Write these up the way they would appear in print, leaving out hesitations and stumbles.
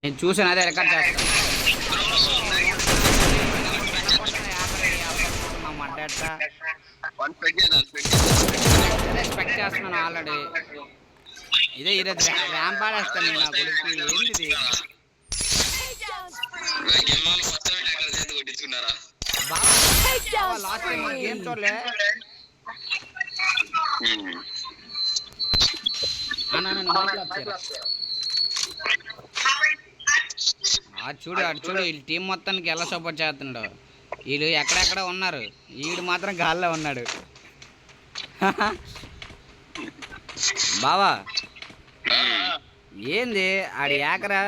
నేను చూసాను, అదే రికార్డ్ చేస్తాను. ఎక్స్పెక్ట్ చేస్తున్నాను ఆల్రెడీ. ఇదే ఈరోజు ర్యాంప్ పాడేస్తాను నేను. నా కొడుకు ఏంటిది లాస్ట్ టైం గేమ్ చూడలే చూడు వీళ్ళు టీం మొత్తానికి ఎలా సపోర్ట్ చేస్తున్నాడు. వీళ్ళు ఎక్కడెక్కడ ఉన్నారు, వీడు మాత్రం గాల్లో ఉన్నాడు. బావా ఏంది ఆడి ఏకరా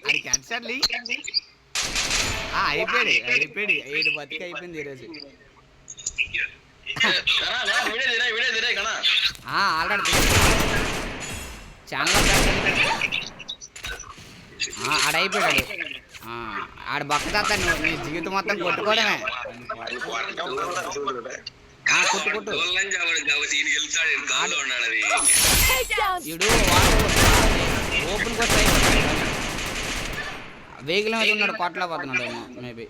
ఆడికి అన్సర్లీ అయిపోయాడు 7 బతికి అయిపోయింది ఈరోజు. ఆల్రెడీ ఛానల్ ఆడైపోయాడు. ఆడ బక్కతా నీ జీవితం మొత్తం కొట్టుకోవడమే. కొట్టు ఇడు ఓపెన్ కోస్ట్ అయిపోతాడు. వెహికల్ మీద ఉన్నాడు, కొట్టలేకపోతున్నాడు ఏమో మేబీ.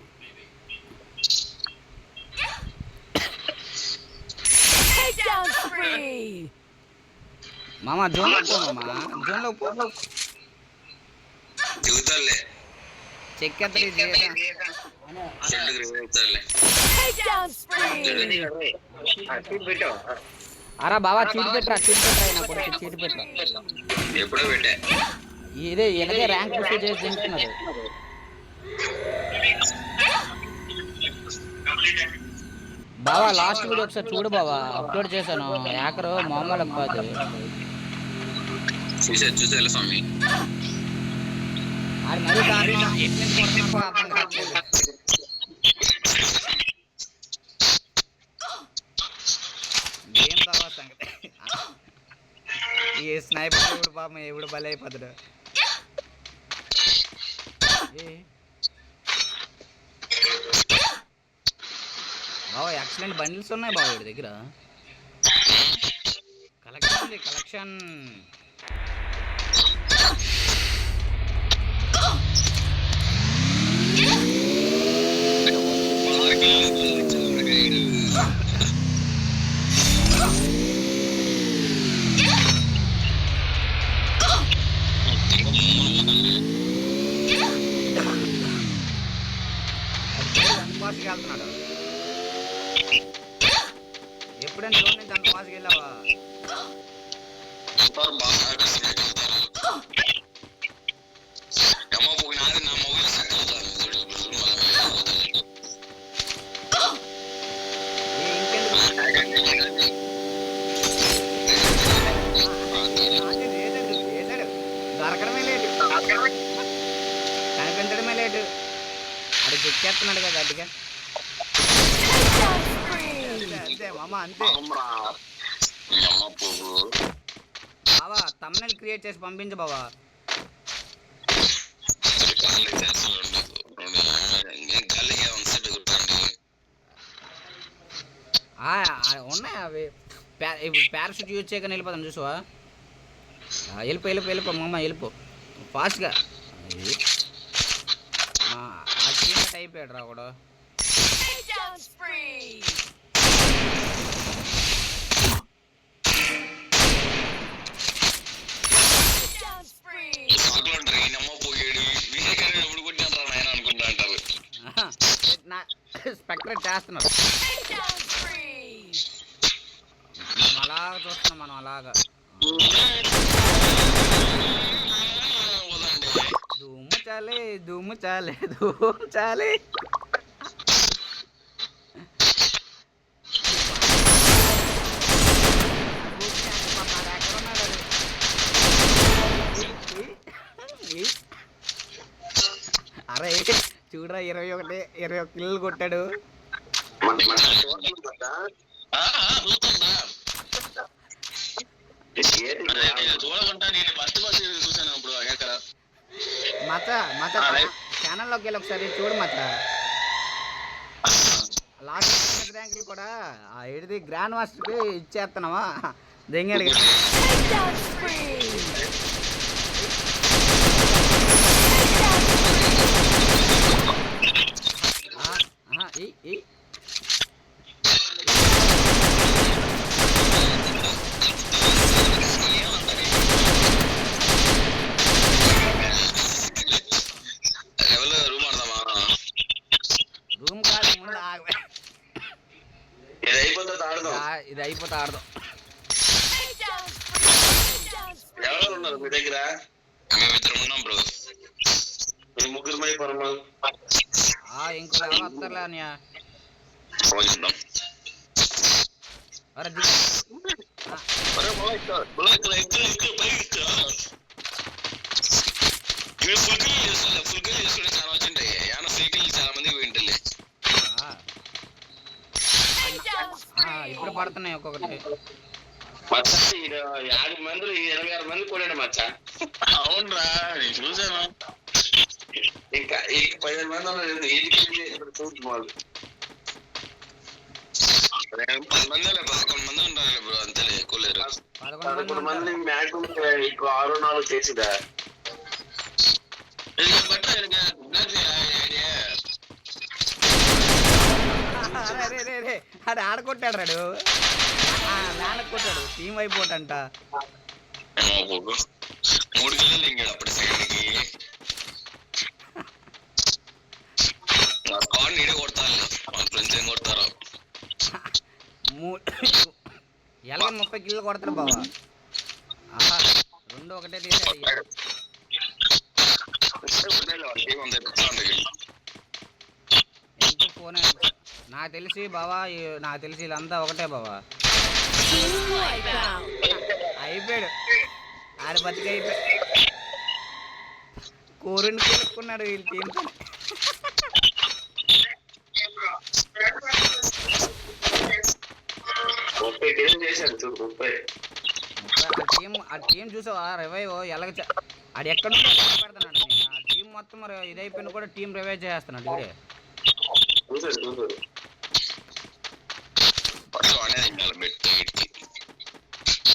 మామా జోన్లో పో చెక్ అరా బావా చీటి పెట్టరా నా కొడుకు చీటి పెట్టరా. ఇదే ఎలాగే ర్యాంక్ పుష్ చేసి తింటున్నారు. బావా లాస్ట్ వీడియో ఒకసారి చూడు బావా, అప్లోడ్ చేశాను. యాకరు మామూలు కాదు. అది మరీ దారుణం. గేమ్ తర్వాత సంగతి. ఈ స్నైపర్ ఎవడు పాపం ఎవడు బలి అయిపోతాడు. బావా ఎక్సలెంట్ బండిల్స్ ఉన్నాయి బావ వీడి దగ్గర. కలెక్షన్ వెళ్తున్నాడు. ఎప్పుడైనా జోన్ నుంచి అంత ఫాస్ట్గా వెళ్ళావా? దొరకడమే లేటు, కనిపించడమే లేటు. అది చెక్కేస్తున్నాడు కదా అడ్డుగా. అంతే మామ అంతే. బావా తమ్నెల్ క్రియేట్ చేసి పంపించు బావా. ఉన్నాయి అవి. ఇప్పుడు పారాషూట్ యూజ్ చేయగానే వెళ్ళిపోతాను చూసావా. వెళ్ళిపో మామ వెళ్ళిపో ఫాస్ట్గా. అయిపోయాడు రా కూడా. స్పెక్టర్ చేస్తున్నారు. అలాగా చూస్తున్నాం మనం అలాగా. ధూము చాలే అరే చూడరా 21 కిల్లు కొట్టాడు. మచ్చ ఛానల్లోకి వెళ్ళి ఒకసారి చూడు మచ్చ. లాస్ట్ ర్యాంకులు కూడా ఏడిది గ్రాండ్ మాస్టర్కి ఇచ్చేస్తున్నావా దెంగడికి. రూమ్ కాదు ముందు ఇది అయిపోతే ఆడదాం. ఎవరు ఉన్నారు మీ దగ్గర? మేమిద్దరం ఉన్నాం బ్రో. మీ ముగ్గురు మై పరమ ఇంకో ఎవరు వస్తారులే అన్నయ్య. ఇప్పుడు పడుతున్నాయి ఒక్కొక్కటి. 50 మంది 26 మంది కొన్నాడు మచ్చా. అవునరా నేను చూసాను. ఇంకా 15 మంది ఉన్నారు. 10 మంది 11 మంది ఉంటారు బ్రో. అంతలే ఎక్కువ లేరు. 11 మంది మ్యాక్సిమం 6-4 చేసిదా. అది ఆడకొట్టాడు రాడు, కొట్టాడు. టీం అయిపోటంట. 3 కిలోలు ఇంకాడు అప్పుడు సెకండ్కి. నీడే కొడతాను, మన ఫ్రెండ్స్ ఏం కొడతారు. ఎలా 30 కిలోలు కొడతారు బావా. 2 ఒకటే తీసాడు. ఎంత ఫోన్ నాకు తెలిసి బావా, నాకు తెలిసి వీళ్ళంతా ఒకటే బావా. అయిపోయాడు ఆడ బతికి అయిపోయాడు. కోరిని కొనుక్కున్నాడు వీళ్ళ టీంతో. ఆ టీం చూసావా రివైవ్ ఎలాగ అది ఎక్కడ పెడుతున్నాడు. ఆ టీం మొత్తం మరి ఇదైపోయిన కూడా టీం రివైవ్ చేస్తున్నాడు ఇదే.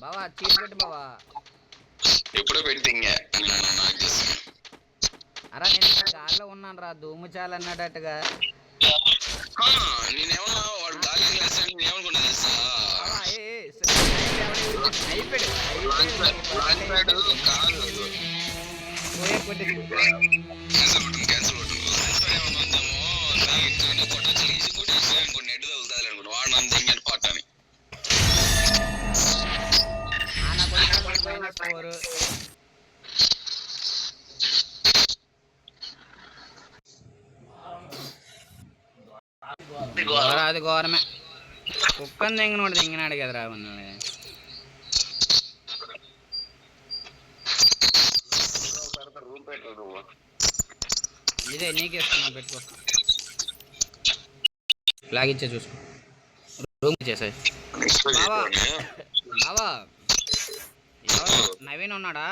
బావా చీట్ పెట్టి బావా. ఎప్పుడో పెట్టి అరా నేను గాల్లో ఉన్నాను రా, ధూము చాలు అన్నాడట్టుగా. నేనేమన్నా వాడు గాలి నేనేమనుకున్నా తెలుసా. అది ఘోరమే. కుక్కని దింగినాడు కదరా మనల్ని. ఇదే నీకే ఇస్తున్నా, పెట్టుకో. ఫ్లాగ్ ఇచ్చే చూసుకో. రూమ్ ఇచ్చేసాయి. బావా బావా ఎవరు నవీన్ ఉన్నాడా?